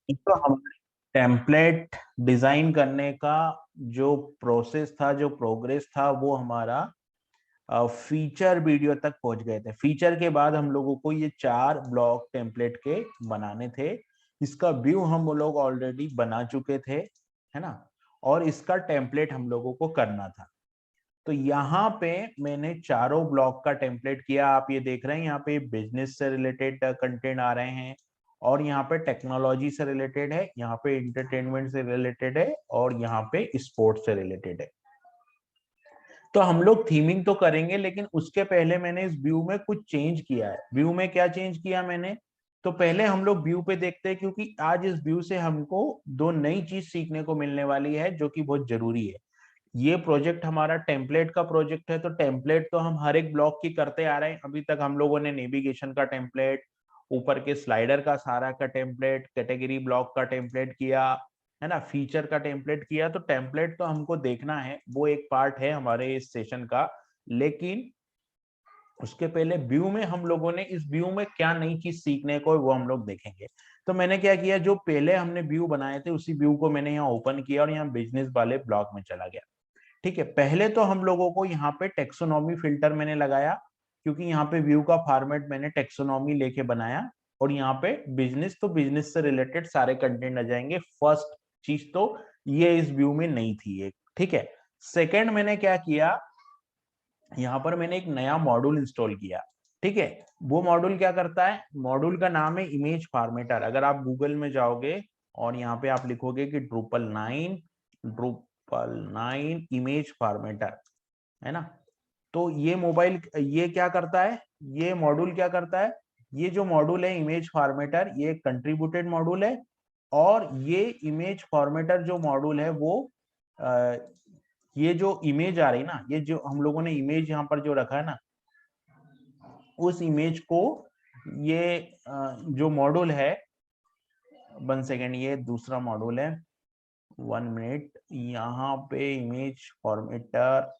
तो हमारे template design करने का जो प्रोसेस था, जो प्रोग्रेस था, वो हमारा फीचर वीडियो तक पहुंच गए थे। फीचर के बाद हम लोगों को ये 4 ब्लॉक टेम्पलेट के बनाने थे। इसका व्यू हम लोग ऑलरेडी बना चुके थे, है ना। और इसका टेम्पलेट हम लोगों को करना था। तो यहाँ पे मैंने चारों ब्लॉक का टेम्पलेट किया। आप ये देख रहे हैं, यहाँ पे बिजनेस से रिलेटेड कंटेंट आ रहे हैं, और यहाँ पे टेक्नोलॉजी से रिलेटेड है, यहाँ पे इंटरटेनमेंट से रिलेटेड है, और यहाँ पे स्पोर्ट्स से रिलेटेड है। तो हम लोग थीमिंग तो करेंगे, लेकिन उसके पहले मैंने इस व्यू में कुछ चेंज किया है। व्यू में क्या चेंज किया मैंने, तो पहले हम लोग व्यू पे देखते हैं, क्योंकि आज इस व्यू से हमको 2 नई चीज सीखने को मिलने वाली है, जो कि बहुत जरूरी है। ये प्रोजेक्ट हमारा टेम्पलेट का प्रोजेक्ट है, तो टेम्पलेट तो हम हर एक ब्लॉक की करते आ रहे हैं। अभी तक हम लोगों ने नेविगेशन का टेम्पलेट, ऊपर के स्लाइडर का सारा का टेम्पलेट, कैटेगरी ब्लॉक का टेम्पलेट किया, है ना, फीचर का टेम्पलेट किया। तो टेम्पलेट तो हमको देखना है, वो एक पार्ट है हमारे इस सेशन का। लेकिन उसके पहले व्यू में हम लोगों ने, इस व्यू में क्या नई चीज सीखने को, वो हम लोग देखेंगे। तो मैंने क्या किया, जो पहले हमने व्यू बनाए थे उसी व्यू को मैंने यहाँ ओपन किया और यहाँ बिजनेस वाले ब्लॉक में चला गया। ठीक है, पहले तो हम लोगों को यहाँ पे टेक्सोनॉमी फिल्टर मैंने लगाया, क्योंकि यहाँ पे व्यू का फॉर्मेट मैंने टेक्सोनॉमी लेके बनाया। और यहाँ पे बिजनेस, तो बिजनेस से रिलेटेड सारे कंटेंट आ जाएंगे। फर्स्ट चीज तो ये इस व्यू में नहीं थी एक। ठीक है, सेकंड मैंने क्या किया, यहाँ पर मैंने एक नया मॉड्यूल इंस्टॉल किया। ठीक है, वो मॉड्यूल क्या करता है, मॉड्यूल का नाम है इमेज फॉर्मेटर। अगर आप गूगल में जाओगे और यहाँ पे आप लिखोगे कि ड्रूपल 9 इमेज फॉर्मेटर, है ना, तो ये क्या करता है, ये मॉड्यूल क्या करता है, ये जो मॉड्यूल है इमेज फॉर्मेटर, ये कंट्रीब्यूटेड मॉड्यूल है। और ये इमेज फॉर्मेटर जो मॉड्यूल है वो ये जो इमेज आ रही ना, ये जो हम लोगों ने इमेज यहाँ पर जो रखा है ना, उस इमेज को ये जो मॉड्यूल है, 1 सेकेंड, ये दूसरा मॉड्यूल है, 1 मिनट, यहाँ पे इमेज फॉर्मेटर,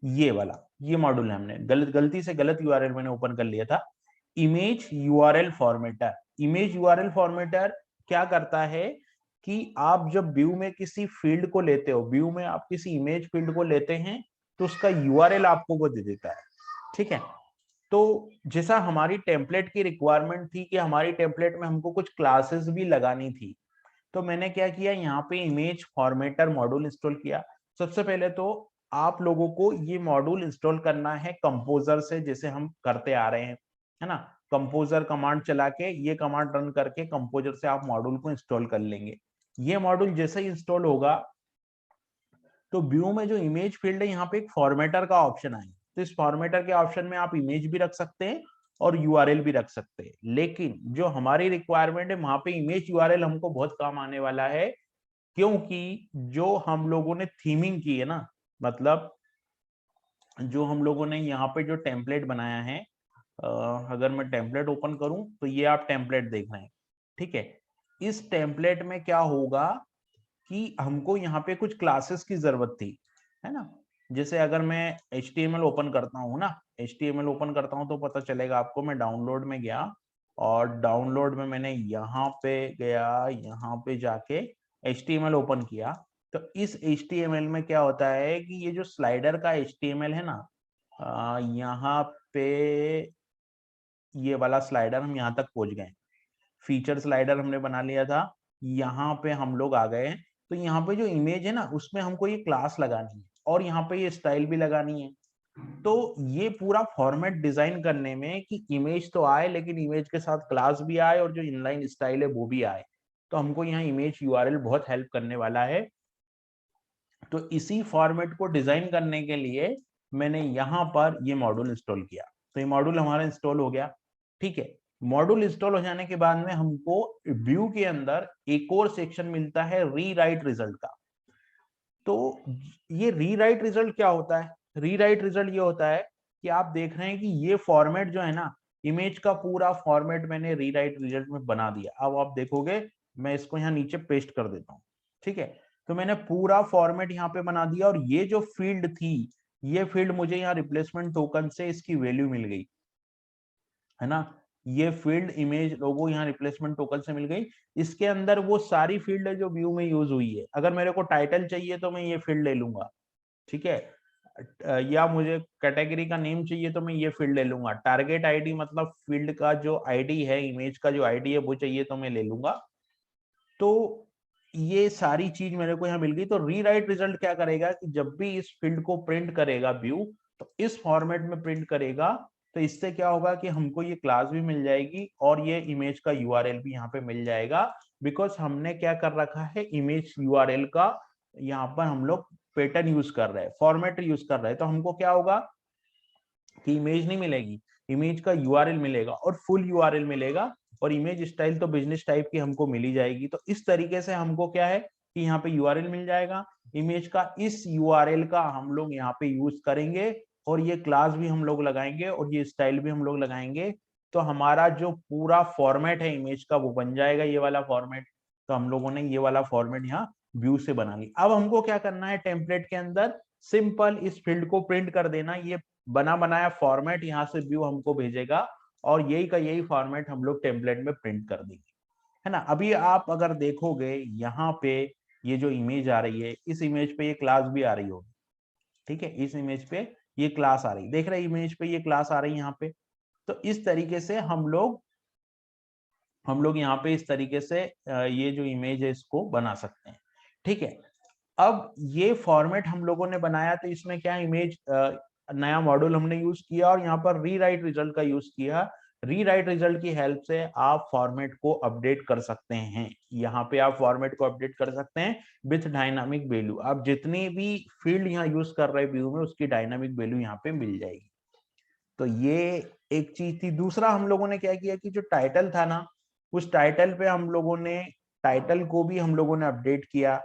ये वाला, ये मॉड्यूल है। हमने गलती से गलत यूआरएल मैंने ओपन कर लिया था। Image URL formatter, image URL formatter क्या करता है कि आप जब व्यू में किसी फील्ड को लेते हो, व्यू में आप किसी इमेज फील्ड को लेते हैं, तो उसका यूआरएल आपको वो दे देता है। ठीक है, तो जैसा हमारी टेम्पलेट की रिक्वायरमेंट थी कि हमारी टेम्पलेट में हमको कुछ क्लासेस भी लगानी थी, तो मैंने क्या किया, यहाँ पे इमेज फॉर्मेटर मॉड्यूल इंस्टॉल किया। सबसे पहले तो आप लोगों को ये मॉड्यूल इंस्टॉल करना है कंपोजर से, जैसे हम करते आ रहे हैं, है ना। कंपोजर कमांड चला के, ये कमांड रन करके कंपोजर से आप मॉड्यूल को इंस्टॉल कर लेंगे। ये मॉड्यूल जैसे ही इंस्टॉल होगा, तो व्यू में जो इमेज फील्ड है, यहाँ पे एक फॉर्मेटर का ऑप्शन आएगा। तो इस फॉर्मेटर के ऑप्शन में आप इमेज भी रख सकते हैं और यूआरएल भी रख सकते हैं। लेकिन जो हमारी रिक्वायरमेंट है, वहां पे इमेज यूआरएल हमको बहुत काम आने वाला है, क्योंकि जो हम लोगों ने थीमिंग की है ना, मतलब जो हम लोगों ने यहाँ पे जो टेम्पलेट बनाया है, अगर मैं टेम्पलेट ओपन करूं तो ये आप टेम्पलेट देख रहे हैं। ठीक है, इस टेम्पलेट में क्या होगा कि हमको यहाँ पे कुछ क्लासेस की जरूरत थी, है ना। जैसे अगर मैं HTML ओपन करता हूँ ना, HTML ओपन करता हूँ तो पता चलेगा आपको। मैं डाउनलोड में गया और डाउनलोड में मैंने यहाँ पे गया, यहाँ पे जाके HTML ओपन किया। तो इस HTML में क्या होता है कि ये जो स्लाइडर का HTML है ना, यहाँ पे ये वाला स्लाइडर, हम यहाँ तक पहुंच गए। फीचर स्लाइडर हमने बना लिया था, यहाँ पे हम लोग आ गए। तो यहाँ पे जो इमेज है ना, उसमें हमको ये क्लास लगानी है और यहाँ पे ये स्टाइल भी लगानी है। तो ये पूरा फॉर्मेट डिजाइन करने में कि इमेज तो आए, लेकिन इमेज के साथ क्लास भी आए और जो इनलाइन स्टाइल है वो भी आए, तो हमको यहाँ इमेज यूआरएल बहुत हेल्प करने वाला है। तो इसी फॉर्मेट को डिजाइन करने के लिए मैंने यहाँ पर ये मॉड्यूल इंस्टॉल किया। तो ये मॉड्यूल हमारा इंस्टॉल हो गया। ठीक है, मॉड्यूल इंस्टॉल हो जाने के बाद में हमको व्यू के अंदर एक और सेक्शन मिलता है रीराइट रिजल्ट का। तो ये रीराइट रिजल्ट क्या होता है, रीराइट रिजल्ट ये होता है कि आप देख रहे हैं कि ये फॉर्मेट जो है ना, इमेज का पूरा फॉर्मेट मैंने रीराइट रिजल्ट में बना दिया। अब आप देखोगे, मैं इसको यहाँ नीचे पेस्ट कर देता हूँ। ठीक है, तो मैंने पूरा फॉर्मेट यहाँ पे बना दिया, और ये जो फील्ड थी, ये फील्ड मुझे यहाँ रिप्लेसमेंट टोकन से इसकी वैल्यू मिल गई, है ना। ये फील्ड इमेज लोगो यहाँ रिप्लेसमेंट टोकन से मिल गई। इसके अंदर वो सारी फील्ड है जो व्यू में यूज हुई है। अगर मेरे को टाइटल चाहिए तो मैं ये फील्ड ले लूंगा, ठीक है, या मुझे कैटेगरी का नेम चाहिए तो मैं ये फील्ड ले लूंगा। टारगेट आईडी मतलब फील्ड का जो आईडी है, इमेज का जो आईडी है वो चाहिए तो मैं ले लूंगा। तो ये सारी चीज मेरे को यहाँ मिल गई। तो रीराइट रिजल्ट क्या करेगा कि जब भी इस फील्ड को प्रिंट करेगा व्यू, तो इस फॉर्मेट में प्रिंट करेगा। तो इससे क्या होगा कि हमको ये क्लास भी मिल जाएगी और ये इमेज का यूआरएल भी यहाँ पे मिल जाएगा। बिकॉज हमने क्या कर रखा है, इमेज यूआरएल का यहाँ पर हम लोग पैटर्न यूज कर रहे हैं, फॉर्मेट यूज कर रहे हैं। तो हमको क्या होगा कि इमेज नहीं मिलेगी, इमेज का यूआरएल मिलेगा और फुल यूआरएल मिलेगा। और इमेज स्टाइल तो बिजनेस टाइप की हमको मिल ही जाएगी। तो इस तरीके से हमको क्या है कि यहाँ पे यूआरएल मिल जाएगा इमेज का। इस यूआरएल का हम लोग यहाँ पे यूज करेंगे और ये क्लास भी हम लोग लगाएंगे और ये स्टाइल भी हम लोग लगाएंगे। तो हमारा जो पूरा फॉर्मेट है इमेज का वो बन जाएगा, ये वाला फॉर्मेट। तो हम लोगों ने ये वाला फॉर्मेट यहाँ व्यू से बना लिया। अब हमको क्या करना है, टेम्पलेट के अंदर सिंपल इस फील्ड को प्रिंट कर देना। ये बना बनाया फॉर्मेट यहाँ से व्यू हमको भेजेगा और यही का यही फॉर्मेट हम लोग टेम्पलेट में प्रिंट कर देंगे, है ना। अभी आप अगर देखोगे यहाँ पे ये जो इमेज आ रही है, इस इमेज पे ये क्लास भी आ रही होगी, ठीक है। इस इमेज पे ये क्लास आ रही, देख रहे इमेज पे ये क्लास आ रही है यहाँ पे। तो इस तरीके से हम लोग यहाँ पे इस तरीके से ये जो इमेज है इसको बना सकते हैं, ठीक है। अब ये फॉर्मेट हम लोगों ने बनाया तो इसमें क्या इमेज नया मॉड्यूल हमने यूज किया और यहाँ पर रीराइट रिजल्ट का यूज किया। रीराइट रिजल्ट की हेल्प से आप फॉर्मेट को अपडेट कर सकते हैं। यहाँ पे आप फॉर्मेट को अपडेट कर सकते हैं विथ डायनामिक वैल्यू। आप जितनी भी फील्ड यहाँ यूज कर रहे व्यू में उसकी डायनामिक वैल्यू यहाँ पे मिल जाएगी। तो ये एक चीज थी। दूसरा हम लोगों ने क्या किया कि जो टाइटल था ना, उस टाइटल पे हम लोगों ने टाइटल को भी हम लोगों ने अपडेट किया।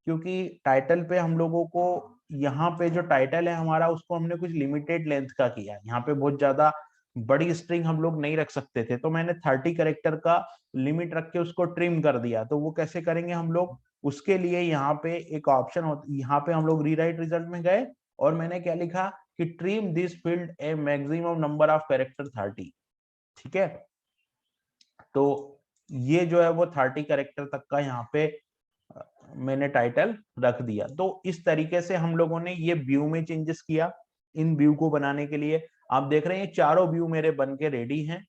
क्योंकि टाइटल पे हम लोगों को यहाँ पे जो टाइटल है हमारा उसको हमने कुछ लिमिटेड लेंथ का किया। यहाँ पे बहुत ज्यादा बड़ी स्ट्रिंग हम लोग नहीं रख सकते थे, तो मैंने 30 कैरेक्टर का लिमिट रख के उसको ट्रिम कर दिया। तो वो कैसे करेंगे हम लोग, उसके लिए यहाँ पे एक ऑप्शन होता, यहाँ पे हम लोग रीराइट रिजल्ट में गए और मैंने क्या लिखा कि trim this field A maximum number of character 30, ठीक है। तो ये जो है वो 30 कैरेक्टर तक का यहाँ पे मैंने टाइटल रख दिया। तो इस तरीके से हम लोगों ने ये व्यू में चेंजेस किया। इन व्यू को बनाने के लिए आप देख रहे हैं चारों व्यू मेरे बन के रेडी हैं।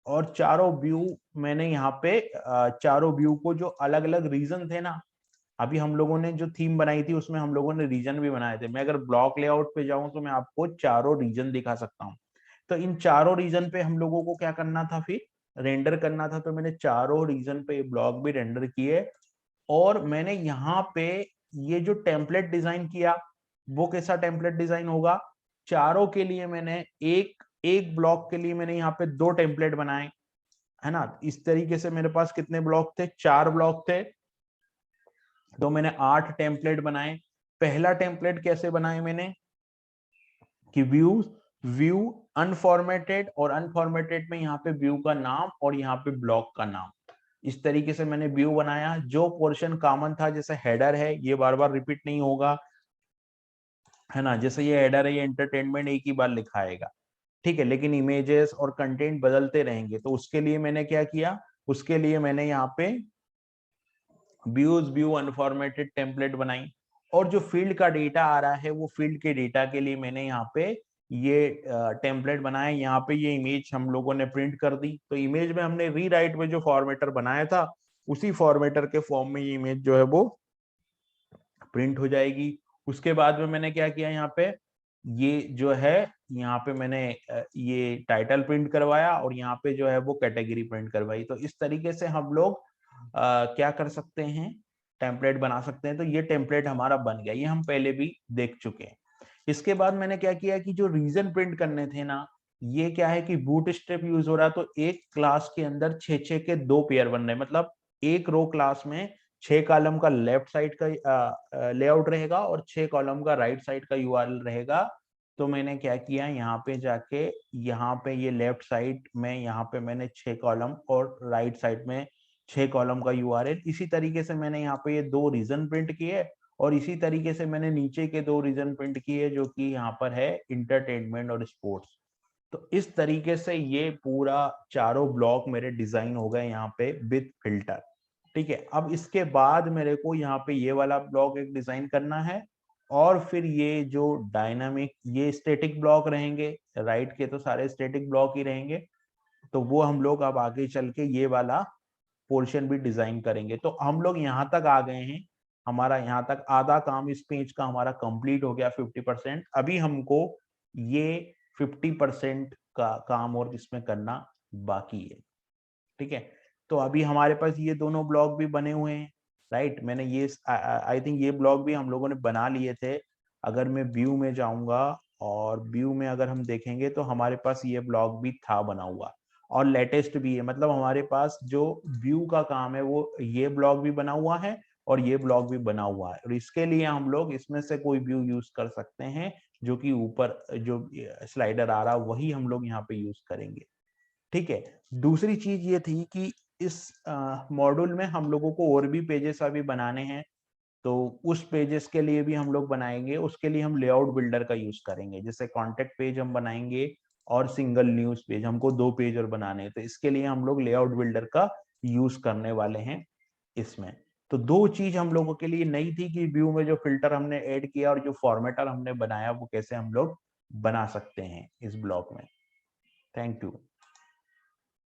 और चारों व्यू मैंने यहाँ पे चारों व्यू को जो अलग अलग रीजन थे ना, अभी हम लोगों ने जो थीम बनाई थी उसमें हम लोगों ने रीजन भी बनाए थे। मैं अगर ब्लॉक लेआउट पे जाऊं तो मैं आपको चारों रीजन दिखा सकता हूँ। तो इन चारों रीजन पे हम लोगों को क्या करना था, फिर रेंडर करना था। तो मैंने चारों रीजन पे ब्लॉक भी रेंडर किए। और मैंने यहाँ पे ये जो टेम्पलेट डिजाइन किया, वो कैसा टेम्पलेट डिजाइन होगा, चारों के लिए मैंने एक एक ब्लॉक के लिए मैंने यहाँ पे 2 टेम्पलेट बनाए, है ना। इस तरीके से मेरे पास कितने ब्लॉक थे, 4 ब्लॉक थे। तो मैंने 8 टेम्पलेट बनाए। पहला टेम्पलेट कैसे बनाए मैंने कि व्यू अनफॉर्मेटेड, और अनफॉर्मेटेड में यहाँ पे व्यू का नाम और यहाँ पे ब्लॉक का नाम। इस तरीके से मैंने व्यू बनाया। जो पोर्शन कॉमन था, जैसे हेडर है ये बार बार रिपीट नहीं होगा, है ना। जैसे ये हेडर है, ये एंटरटेनमेंट एक ही बार लिखाएगा, ठीक है। लेकिन इमेजेस और कंटेंट बदलते रहेंगे। तो उसके लिए मैंने क्या किया, उसके लिए मैंने यहाँ पे व्यू अनफॉर्मेटेड टेम्पलेट बनाई। और जो फील्ड का डेटा आ रहा है वो फील्ड के डेटा के लिए मैंने यहाँ पे ये टेम्पलेट बनाया। यहाँ पे ये इमेज हम लोगों ने प्रिंट कर दी। तो इमेज में हमने रीराइट में जो फॉर्मेटर बनाया था उसी फॉर्मेटर के फॉर्म में ये इमेज जो है वो प्रिंट हो जाएगी। उसके बाद में मैंने क्या किया, यहाँ पे ये जो है यहाँ पे मैंने ये टाइटल प्रिंट करवाया और यहाँ पे जो है वो कैटेगरी प्रिंट करवाई। तो इस तरीके से हम लोग क्या कर सकते हैं, टेम्पलेट बना सकते हैं। तो ये टेम्पलेट हमारा बन गया, ये हम पहले भी देख चुके हैं। इसके बाद मैंने क्या किया कि जो रीजन प्रिंट करने थे ना, ये क्या है कि बूटस्ट्रैप यूज हो रहा है। तो एक क्लास के अंदर 6-6 के 2 पेयर बन रहे हैं। मतलब एक रो क्लास में 6 कॉलम का लेफ्ट साइड का लेआउट रहेगा और 6 कॉलम का राइट साइड का यूआरएल रहेगा। तो मैंने क्या किया, यहाँ पे जाके यहाँ पे ये लेफ्ट साइड में यहाँ पे मैंने 6 कॉलम और राइट साइड में 6 कॉलम का यूआरएल। इसी तरीके से मैंने यहाँ पे ये 2 रीजन प्रिंट किए और इसी तरीके से मैंने नीचे के 2 रीजन प्रिंट किए जो कि यहाँ पर है इंटरटेनमेंट और स्पोर्ट्स। तो इस तरीके से ये पूरा चारों ब्लॉक मेरे डिजाइन हो गए यहाँ पे विद फिल्टर। ठीक है, अब इसके बाद मेरे को यहाँ पे ये वाला ब्लॉक एक डिजाइन करना है, और फिर ये जो डायनामिक, ये स्टैटिक ब्लॉक रहेंगे, राइट के तो सारे स्टैटिक ब्लॉक ही रहेंगे, तो वो हम लोग अब आगे चल के ये वाला पोर्शन भी डिजाइन करेंगे। तो हम लोग यहाँ तक आ गए हैं, हमारा यहाँ तक आधा काम इस पेज का हमारा कंप्लीट हो गया 50%। अभी हमको ये 50% का काम और इसमें करना बाकी है। ठीक है, तो अभी हमारे पास ये दोनों ब्लॉक भी बने हुए हैं, राइट। मैंने ये आई थिंक ये ब्लॉक भी हम लोगों ने बना लिए थे। अगर मैं व्यू में जाऊंगा और व्यू में अगर हम देखेंगे तो हमारे पास ये ब्लॉक भी था बना हुआ, और लेटेस्ट भी है। मतलब हमारे पास जो व्यू का काम है वो ये ब्लॉक भी बना हुआ है और ये ब्लॉक भी बना हुआ है, और इसके लिए हम लोग इसमें से कोई व्यू यूज कर सकते हैं, जो कि ऊपर जो स्लाइडर आ रहा है वही हम लोग यहाँ पे यूज करेंगे। ठीक है, दूसरी चीज ये थी कि इस मॉड्यूल में हम लोगों को और भी पेजेस अभी बनाने हैं, तो उस पेजेस के लिए भी हम लोग बनाएंगे। उसके लिए हम लेआउट बिल्डर का यूज करेंगे, जैसे कॉन्टेक्ट पेज हम बनाएंगे और सिंगल न्यूज पेज, हमको 2 पेज और बनाने हैं, तो इसके लिए हम लोग लेआउट बिल्डर का यूज करने वाले हैं इसमें। तो 2 चीज हम लोगों के लिए नई थी कि व्यू में जो फिल्टर हमने ऐड किया और जो फॉर्मेटर हमने बनाया वो कैसे हम लोग बना सकते हैं इस ब्लॉक में। Thank you.